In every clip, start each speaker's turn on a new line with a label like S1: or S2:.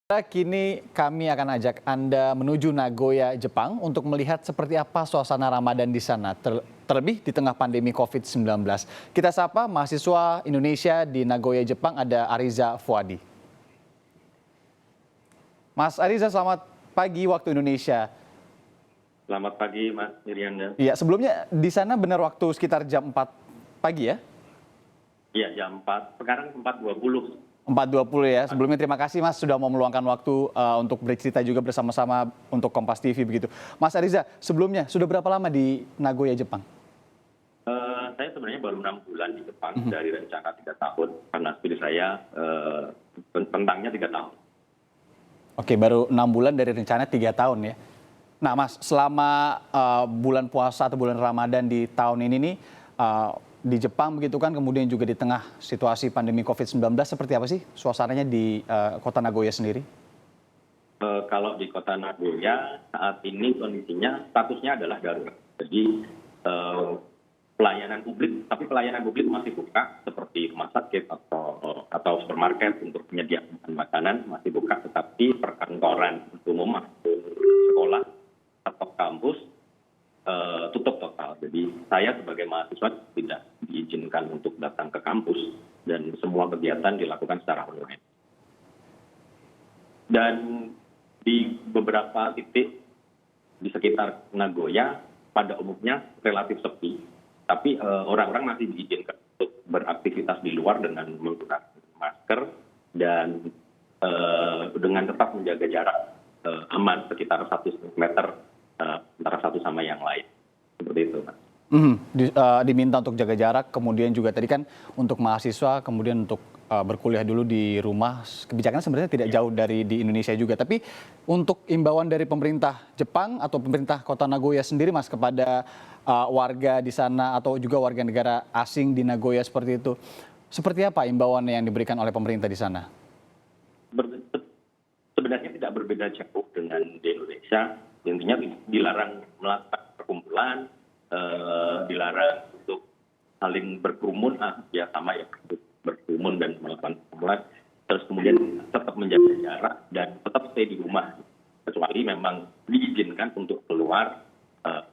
S1: Kini kami akan ajak Anda menuju Nagoya, Jepang untuk melihat seperti apa suasana Ramadan di sana, terlebih di tengah pandemi COVID-19. Kita sapa mahasiswa Indonesia di Nagoya, Jepang, ada Ariza Fuadi. Mas Ariza, selamat pagi waktu Indonesia.
S2: Selamat pagi, Mas Irianda.
S1: Iya, sebelumnya di sana benar waktu sekitar jam 4 pagi ya?
S2: Iya, jam 4. Sekarang 4.20.
S1: 4.20 ya. Sebelumnya terima kasih Mas sudah mau meluangkan waktu untuk bercerita juga bersama-sama untuk Kompas TV begitu. Mas Ariza, sebelumnya sudah berapa lama di Nagoya, Jepang?
S2: Saya sebenarnya baru 6 bulan di Jepang dari rencana 3 tahun. Karena studi saya tentangnya 3 tahun.
S1: Oke, baru 6 bulan dari rencana 3 tahun ya. Nah Mas, selama bulan puasa atau bulan Ramadan di tahun ini nih, di Jepang begitu kan, kemudian juga di tengah situasi pandemi COVID-19, seperti apa sih suasananya di kota Nagoya sendiri?
S2: Kalau di kota Nagoya saat ini kondisinya statusnya adalah darurat. Jadi pelayanan publik, tapi pelayanan publik masih buka seperti rumah sakit atau supermarket untuk menyediakan makanan masih buka, tetapi perkantoran umum maupun sekolah atau kampus tutup total. Jadi saya sebagai mahasiswa tidak diizinkan untuk datang ke kampus dan semua kegiatan dilakukan secara online. Dan di beberapa titik di sekitar Nagoya pada umumnya relatif sepi, tapi orang-orang masih diizinkan untuk beraktivitas di luar dengan menggunakan masker dan dengan tetap menjaga jarak aman sekitar 1 meter antara satu sama yang lain. Seperti itu, Mas.
S1: Diminta untuk jaga jarak, kemudian juga tadi kan untuk mahasiswa, kemudian untuk berkuliah dulu di rumah, kebijakannya sebenarnya tidak jauh dari di Indonesia juga. Tapi untuk imbauan dari pemerintah Jepang atau pemerintah kota Nagoya sendiri, Mas, kepada warga di sana atau juga warga negara asing di Nagoya seperti itu, seperti apa imbauan yang diberikan oleh pemerintah di sana?
S2: Sebenarnya tidak berbeda jauh dengan di Indonesia. Intinya dilarang melakukan perkumpulan, dilarang untuk saling berkerumun, ya sama ya, berkerumun dan melakukan perkumpulan. Terus kemudian tetap menjaga jarak dan tetap stay di rumah, kecuali memang diizinkan untuk keluar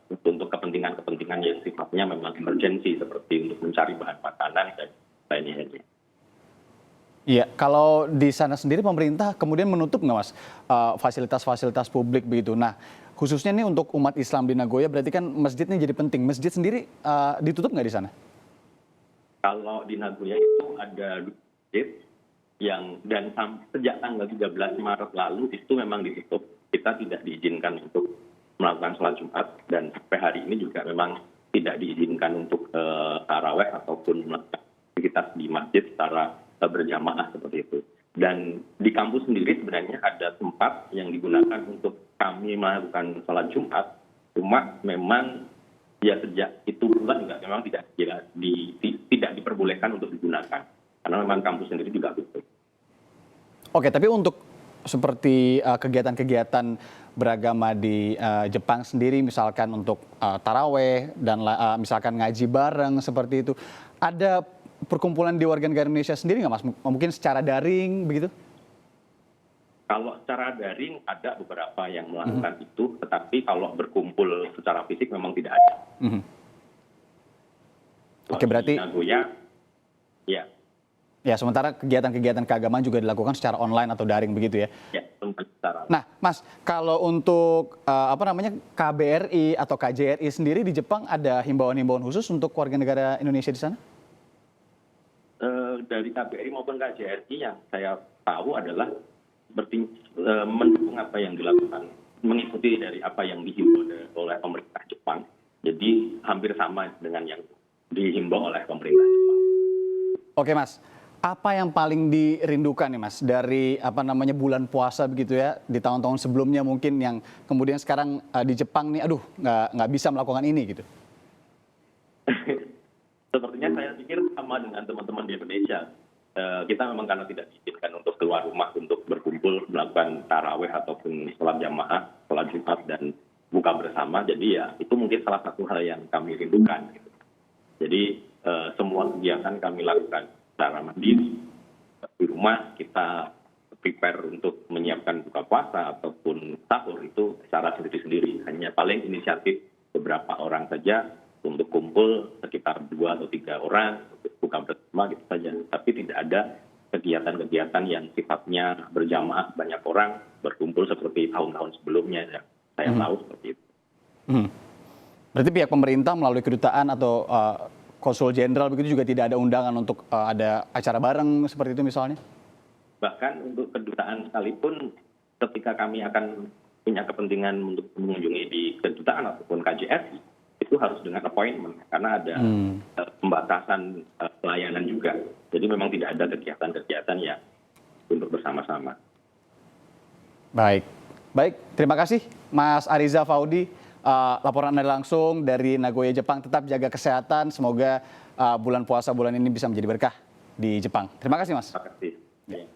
S2: untuk kepentingan-kepentingan yang sifatnya memang emergency, seperti untuk mencari bahan makanan dan lainnya.
S1: Iya, kalau di sana sendiri pemerintah kemudian menutup nggak, Mas, fasilitas-fasilitas publik begitu. Nah, khususnya nih untuk umat Islam di Nagoya, berarti kan masjidnya jadi penting. Masjid sendiri ditutup nggak di sana?
S2: Kalau di Nagoya itu ada 2 masjid dan sejak tanggal 13 Maret lalu itu memang ditutup. Kita tidak diizinkan untuk melakukan sholat Jumat dan sampai hari ini juga memang tidak diizinkan untuk taraweh ataupun melakukan aktivitas di masjid secara berjamaah seperti itu. Dan di kampus sendiri sebenarnya ada tempat yang digunakan untuk kami melakukan sholat Jumat, cuma memang ya sejak itu bulan juga memang tidak diperbolehkan untuk digunakan karena memang kampus sendiri juga tutup.
S1: Oke, tapi untuk seperti kegiatan-kegiatan beragama di Jepang sendiri, misalkan untuk taraweh dan misalkan ngaji bareng seperti itu, ada perkumpulan di warga negara Indonesia sendiri nggak, Mas? Mungkin secara daring begitu?
S2: Kalau secara daring ada beberapa yang melakukan itu, tetapi kalau berkumpul secara fisik memang tidak ada.
S1: Oke, berarti
S2: di Nagoya, ya.
S1: Ya, sementara kegiatan-kegiatan keagamaan juga dilakukan secara online atau daring begitu ya?
S2: Ya, secara.
S1: Nah, Mas, kalau untuk KBRI atau KJRI sendiri di Jepang ada himbauan-himbauan khusus untuk warga negara Indonesia di sana?
S2: Dari KBRI maupun KJRI yang saya tahu adalah mendukung apa yang dilakukan, mengikuti dari apa yang dihimbau oleh pemerintah Jepang. Jadi hampir sama dengan yang dihimbau oleh pemerintah Jepang.
S1: Oke, Mas, apa yang paling dirindukan nih, Mas, dari bulan puasa begitu ya di tahun-tahun sebelumnya mungkin yang kemudian sekarang di Jepang nih, aduh nggak bisa melakukan ini gitu?
S2: Sepertinya saya pikir sama dengan teman-teman di Indonesia. Kita memang karena tidak diizinkan untuk keluar rumah untuk berkumpul, melakukan taraweh ataupun sholat jamaah, sholat Jumat dan buka bersama. Jadi ya itu mungkin salah satu hal yang kami rindukan. Gitu. Jadi semua kegiatan kami lakukan secara mandiri. Di rumah kita prepare untuk menyiapkan puasa ataupun sahur itu secara sendiri-sendiri. Hanya paling inisiatif beberapa orang saja untuk kumpul sekitar 2 atau 3 orang untuk buka bersama gitu saja. Tapi tidak ada kegiatan-kegiatan yang sifatnya berjamaah banyak orang berkumpul seperti tahun-tahun sebelumnya. Ya. Saya tahu seperti itu.
S1: Berarti pihak pemerintah melalui kedutaan atau konsul jenderal begitu juga tidak ada undangan untuk ada acara bareng seperti itu misalnya?
S2: Bahkan untuk kedutaan sekalipun ketika kami akan punya kepentingan untuk mengunjungi di kedutaan ataupun KJRI, itu harus dengan appointment karena ada pembatasan pelayanan juga. Jadi memang tidak ada kegiatan-kegiatan yang untuk bersama-sama.
S1: Baik, terima kasih Mas Ariza Faudi. Laporan Anda langsung dari Nagoya, Jepang. Tetap jaga kesehatan. Semoga bulan puasa bulan ini bisa menjadi berkah di Jepang. Terima kasih, Mas.
S2: Terima kasih. Ya.